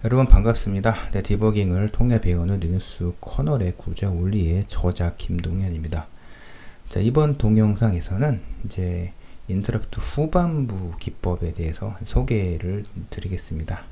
여러분 반갑습니다. 네, 디버깅을 통해 배우는 리눅스 커널의 구조 원리의 저자 김동현입니다. 자, 이번 동영상에서는 이제 인터럽트 후반부 기법에 대해서 소개를 드리겠습니다.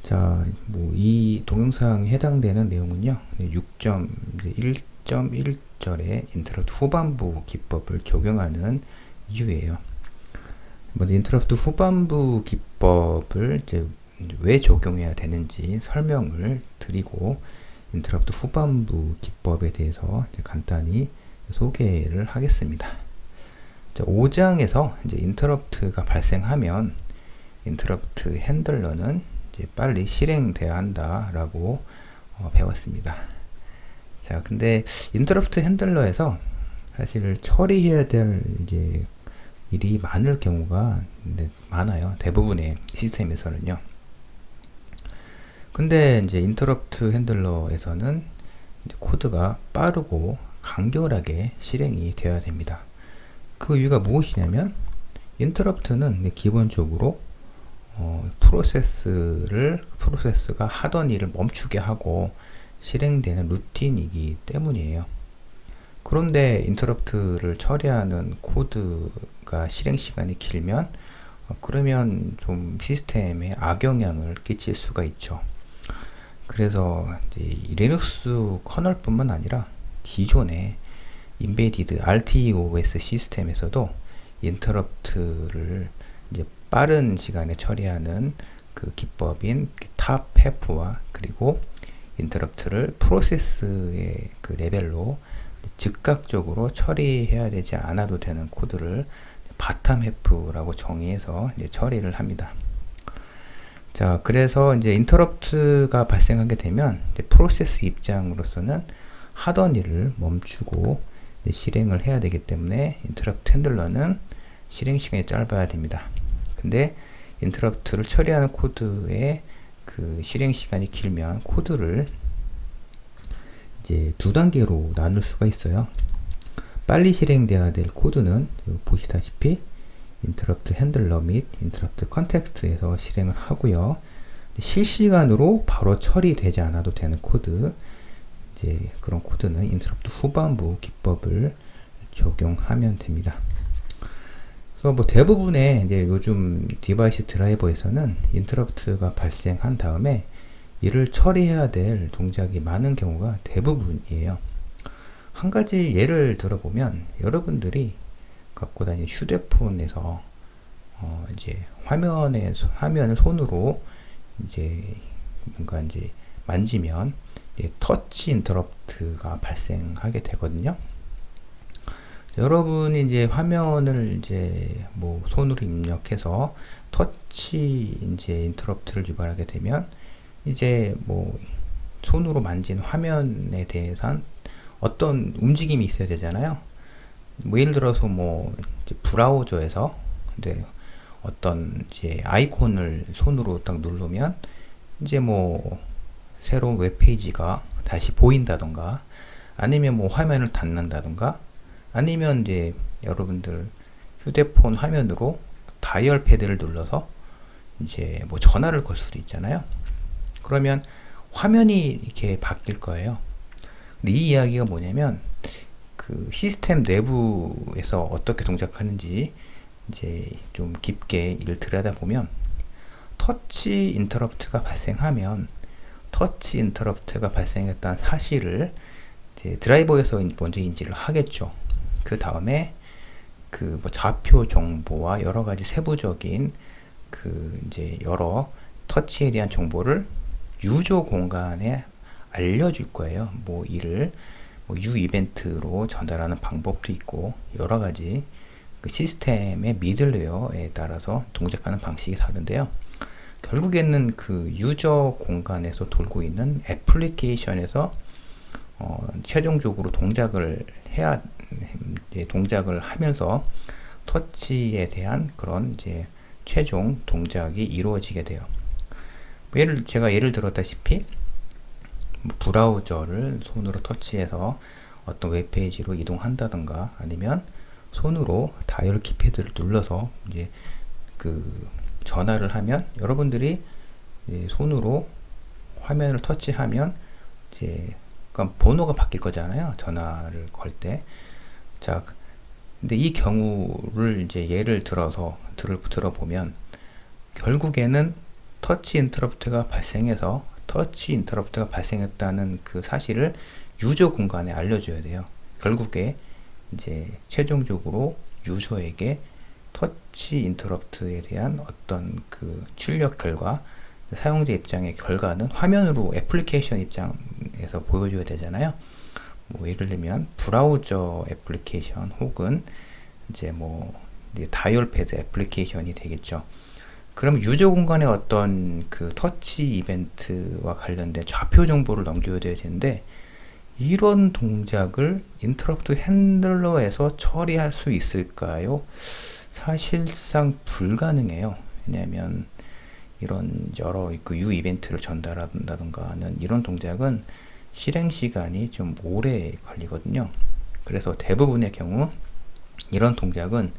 자, 이 동영상에 해당되는 내용은요, 6.1.1절의 인터럽트 후반부 기법을 적용하는 이유예요. 인터럽트 후반부 기법을 이제 왜 적용해야 되는지 설명을 드리고 인터럽트 후반부 기법에 대해서 이제 간단히 소개를 하겠습니다. 자, 5장에서 이제 인터럽트가 발생하면 인터럽트 핸들러는 이제 빨리 실행돼야 한다라고 배웠습니다. 자, 근데 인터럽트 핸들러에서 사실 처리해야 될 이제 일이 많을 경우가 많아요. 대부분의 시스템에서는요. 근데 이제 인터럽트 핸들러에서는 이제 코드가 빠르고 간결하게 실행이 되어야 됩니다. 그 이유가 무엇이냐면 인터럽트는 기본적으로 프로세스가 하던 일을 멈추게 하고 실행되는 루틴이기 때문이에요. 그런데 인터럽트를 처리하는 코드가 실행 시간이 길면 그러면 좀 시스템에 악영향을 끼칠 수가 있죠. 그래서 이제 리눅스 커널뿐만 아니라 기존의 인베디드 RTOS 시스템에서도 인터럽트를 이제 빠른 시간에 처리하는 그 기법인 탑해프와 그리고 인터럽트를 프로세스의 그 레벨로 즉각적으로 처리해야 되지 않아도 되는 코드를 바텀해프라고 정의해서 이제 처리를 합니다. 자, 그래서 이제 인터럽트가 발생하게 되면 이제 프로세스 입장으로서는 하던 일을 멈추고 실행을 해야 되기 때문에 인터럽트 핸들러는 실행 시간이 짧아야 됩니다. 근데 인터럽트를 처리하는 코드의 그 실행 시간이 길면 코드를 이제 두 단계로 나눌 수가 있어요. 빨리 실행돼야 될 코드는 보시다시피 인터럽트 핸들러 및 인터럽트 컨텍스트에서 실행을 하고요. 실시간으로 바로 처리되지 않아도 되는 코드, 이제 그런 코드는 인터럽트 후반부 기법을 적용하면 됩니다. 그래서 대부분의 이제 요즘 디바이스 드라이버에서는 인터럽트가 발생한 다음에 이를 처리해야 될 동작이 많은 경우가 대부분이에요. 한 가지 예를 들어보면 여러분들이 갖고 다니는 휴대폰에서 이제 화면을 손으로 이제 뭔가 이제 만지면 이제 터치 인터럽트가 발생하게 되거든요. 여러분이 이제 화면을 이제 손으로 입력해서 터치 이제 인터럽트를 유발하게 되면 이제 손으로 만진 화면에 대해서 어떤 움직임이 있어야 되잖아요. 예를 들어서 이제 브라우저에서 근데 어떤 이제 아이콘을 손으로 딱 누르면 이제 새로운 웹페이지가 다시 보인다던가 아니면 화면을 닫는다던가 아니면 이제 여러분들 휴대폰 화면으로 다이얼 패드를 눌러서 이제 전화를 걸 수도 있잖아요. 그러면 화면이 이렇게 바뀔 거예요. 근데 이 이야기가 뭐냐면 그 시스템 내부에서 어떻게 동작하는지 이제 좀 깊게 이를 들여다보면 터치 인터럽트가 발생하면 터치 인터럽트가 발생했다는 사실을 이제 드라이버에서 먼저 인지를 하겠죠. 그 다음에 그 좌표 정보와 여러 가지 세부적인 그 이제 여러 터치에 대한 정보를 유저 공간에 알려줄 거예요. 이를 U 이벤트로 전달하는 방법도 있고 여러 가지 그 시스템의 미들웨어에 따라서 동작하는 방식이 다른데요. 결국에는 그 유저 공간에서 돌고 있는 애플리케이션에서 최종적으로 동작을 하면서 터치에 대한 그런 이제 최종 동작이 이루어지게 돼요. 제가 예를 들었다시피 브라우저를 손으로 터치해서 어떤 웹페이지로 이동한다던가 아니면 손으로 다이얼 키패드를 눌러서 이제 그 전화를 하면 여러분들이 손으로 화면을 터치하면 이제 그러니까 번호가 바뀔 거잖아요. 전화를 걸 때. 자, 근데 이 경우를 이제 예를 들어서 들어보면 결국에는 터치 인터럽트가 발생했다는 그 사실을 유저 공간에 알려줘야 돼요. 결국에 이제 최종적으로 유저에게 터치 인터럽트에 대한 어떤 그 출력 결과, 사용자 입장의 결과는 화면으로 애플리케이션 입장에서 보여줘야 되잖아요. 뭐 예를 들면 브라우저 애플리케이션 혹은 이제 뭐 다이얼 패드 애플리케이션이 되겠죠. 그럼 유저 공간에 어떤 그 터치 이벤트와 관련된 좌표 정보를 넘겨야 되는데, 이런 동작을 인터럽트 핸들러에서 처리할 수 있을까요? 사실상 불가능해요. 왜냐하면 이런 여러 그 U 이벤트를 전달한다던가 하는 이런 동작은 실행 시간이 좀 오래 걸리거든요. 그래서 대부분의 경우 이런 동작은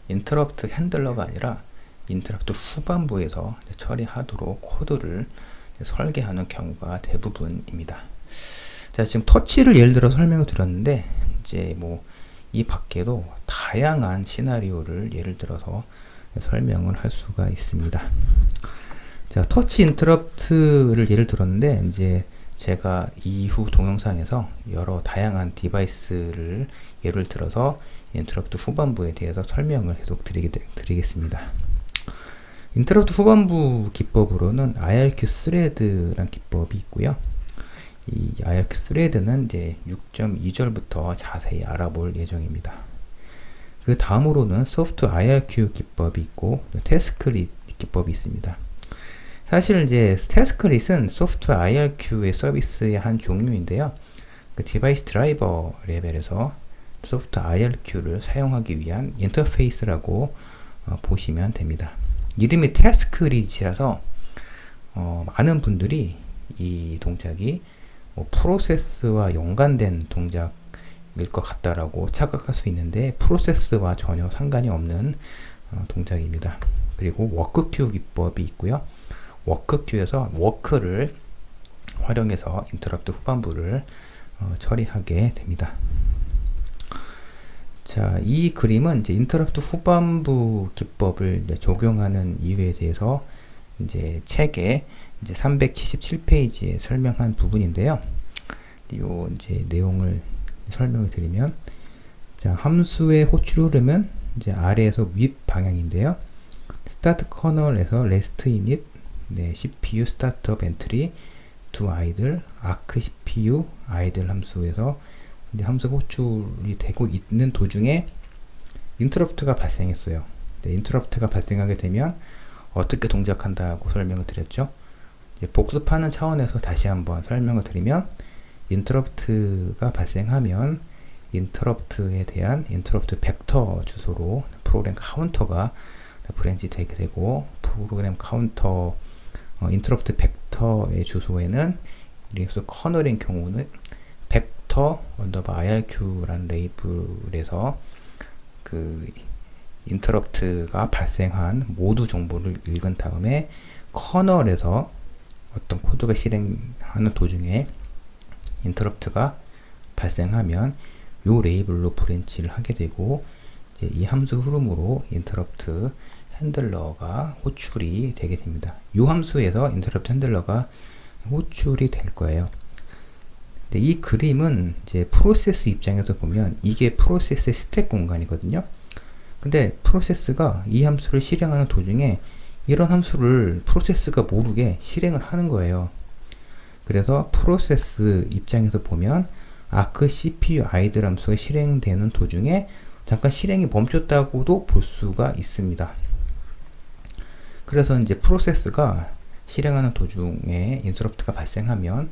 인터럽트 핸들러가 아니라 인터럽트 후반부에서 처리하도록 코드를 설계하는 경우가 대부분입니다. 자, 지금 터치를 예를 들어 설명을 드렸는데, 이제 뭐 이 밖에도 다양한 시나리오를 예를 들어서 설명을 할 수가 있습니다. 자, 터치 인터럽트를 예를 들었는데, 이제 제가 이후 동영상에서 여러 다양한 디바이스를 예를 들어서 인터럽트 후반부에 대해서 설명을 계속 드리겠습니다. 인터럽트 후반부 기법으로는 IRQ 스레드란 기법이 있고요. 이 IRQ 스레드는 이제 6.2절부터 자세히 알아볼 예정입니다. 그 다음으로는 소프트 IRQ 기법이 있고 태스크릿 기법이 있습니다. 사실 이제 태스크릿은 소프트 IRQ의 서비스의 한 종류인데요. 그 디바이스 드라이버 레벨에서 소프트 IRQ를 사용하기 위한 인터페이스라고 보시면 됩니다. 이름이 태스크릿이라서 많은 분들이 이 동작이 프로세스와 연관된 동작일 것 같다라고 착각할 수 있는데, 프로세스와 전혀 상관이 없는 동작입니다. 그리고 워크큐 기법이 있고요. 워크큐에서 워크를 활용해서 인터럽트 후반부를 처리하게 됩니다. 자, 이 그림은 이제 인터럽트 후반부 기법을 이제 적용하는 이유에 대해서 이제 책에 이제 377페이지에 설명한 부분인데요. 요 이제 내용을 설명을 드리면, 자, 함수의 호출 흐름은 이제 아래에서 윗 방향인데요. 스타트 커널에서 레스트 이닛, CPU 스타트업 엔트리, 두 아이들, 아크 CPU 아이들 함수에서 이제 함수 호출이 되고 있는 도중에 인터럽트가 발생했어요. 인터럽트가 발생하게 되면 어떻게 동작한다고 설명을 드렸죠. 복습하는 차원에서 다시 한번 설명을 드리면, 인터럽트가 발생하면 인터럽트에 대한 인터럽트 벡터 주소로 프로그램 카운터가 브랜치 되게 되고, 프로그램 카운터 인터럽트 벡터의 주소에는 리눅스 커널인 경우는 벡터 언더바 IRQ라는 레이블에서 그 인터럽트가 발생한 모두 정보를 읽은 다음에 커널에서 어떤 코드가 실행하는 도중에 인터럽트가 발생하면 요 레이블로 브랜치를 하게 되고, 이제 이 함수 흐름으로 인터럽트 핸들러가 호출이 되게 됩니다. 이 함수에서 인터럽트 핸들러가 호출이 될 거예요. 근데 이 그림은 이제 프로세스 입장에서 보면 이게 프로세스의 스택 공간이거든요. 근데 프로세스가 이 함수를 실행하는 도중에 이런 함수를 프로세스가 모르게 실행을 하는 거예요. 그래서 프로세스 입장에서 보면 아크 CPU 아이들 함수가 실행되는 도중에 잠깐 실행이 멈췄다고도 볼 수가 있습니다. 그래서 이제 프로세스가 실행하는 도중에 인터럽트가 발생하면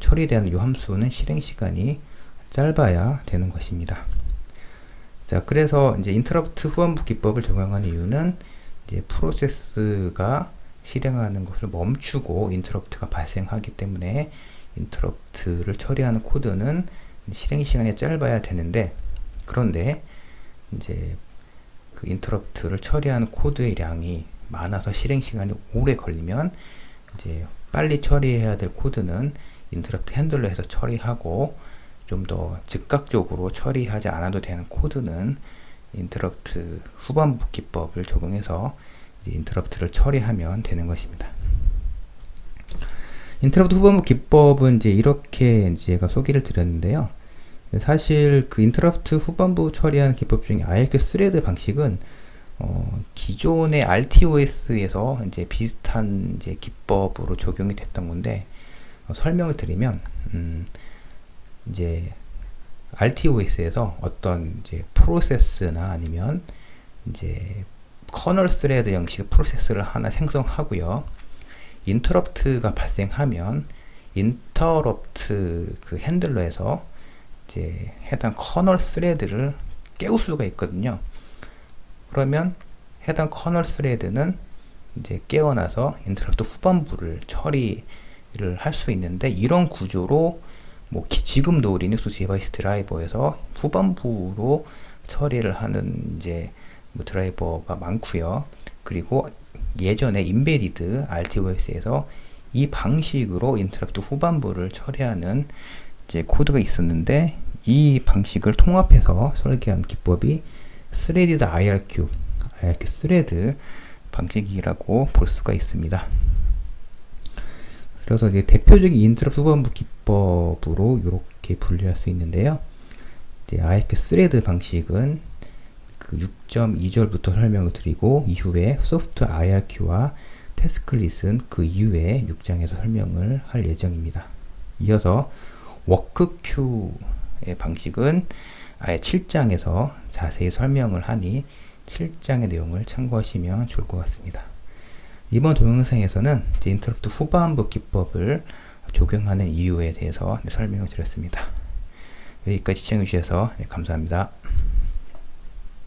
처리되는 이 함수는 실행 시간이 짧아야 되는 것입니다. 자, 그래서 이제 인터럽트 후반부 기법을 적용하는 이유는 이제 프로세스가 실행하는 것을 멈추고 인터럽트가 발생하기 때문에 인터럽트를 처리하는 코드는 실행 시간이 짧아야 되는데, 그런데 이제 그 인터럽트를 처리하는 코드의 량이 많아서 실행 시간이 오래 걸리면 이제 빨리 처리해야 될 코드는 인터럽트 핸들러에서 처리하고, 좀 더 즉각적으로 처리하지 않아도 되는 코드는 인터럽트 후반부 기법을 적용해서 이제 인터럽트를 처리하면 되는 것입니다. 인터럽트 후반부 기법은 이제 이렇게 제가 소개를 드렸는데요. 사실 그 인터럽트 후반부 처리하는 기법 중에 IRQ 스레드 방식은 기존의 RTOS에서 이제 비슷한 이제 기법으로 적용이 됐던 건데, 설명을 드리면 이제 RTOS에서 어떤 이제 프로세스나 아니면 이제 커널 스레드 형식의 프로세스를 하나 생성하고요. 인터럽트가 발생하면 인터럽트 그 핸들러에서 이제 해당 커널 스레드를 깨울 수가 있거든요. 그러면 해당 커널 스레드는 이제 깨어나서 인터럽트 후반부를 처리를 할 수 있는데, 이런 구조로 뭐 지금도 리눅스 디바이스 드라이버에서 후반부로 처리를 하는 이제 뭐 드라이버가 많고요. 그리고 예전에 인베디드 RTOS에서 이 방식으로 인터럽트 후반부를 처리하는 이제 코드가 있었는데, 이 방식을 통합해서 설계한 기법이 스레디드 IRQ 스레드 방식이라고 볼 수가 있습니다. 그래서 이제 대표적인 인터럽트 후반부 기법으로 이렇게 분류할 수 있는데요. 이제 IRQ 스레드 방식은 그 6.2절부터 설명을 드리고, 이후에 소프트 IRQ와 태스클릿은 그 이후에 6장에서 설명을 할 예정입니다. 이어서 워크 큐의 방식은 아예 7장에서 자세히 설명을 하니 7장의 내용을 참고하시면 좋을 것 같습니다. 이번 동영상에서는 이제 인터럽트 후반부 기법을 적용하는 이유에 대해서 설명을 드렸습니다. 여기까지 시청해 주셔서 감사합니다.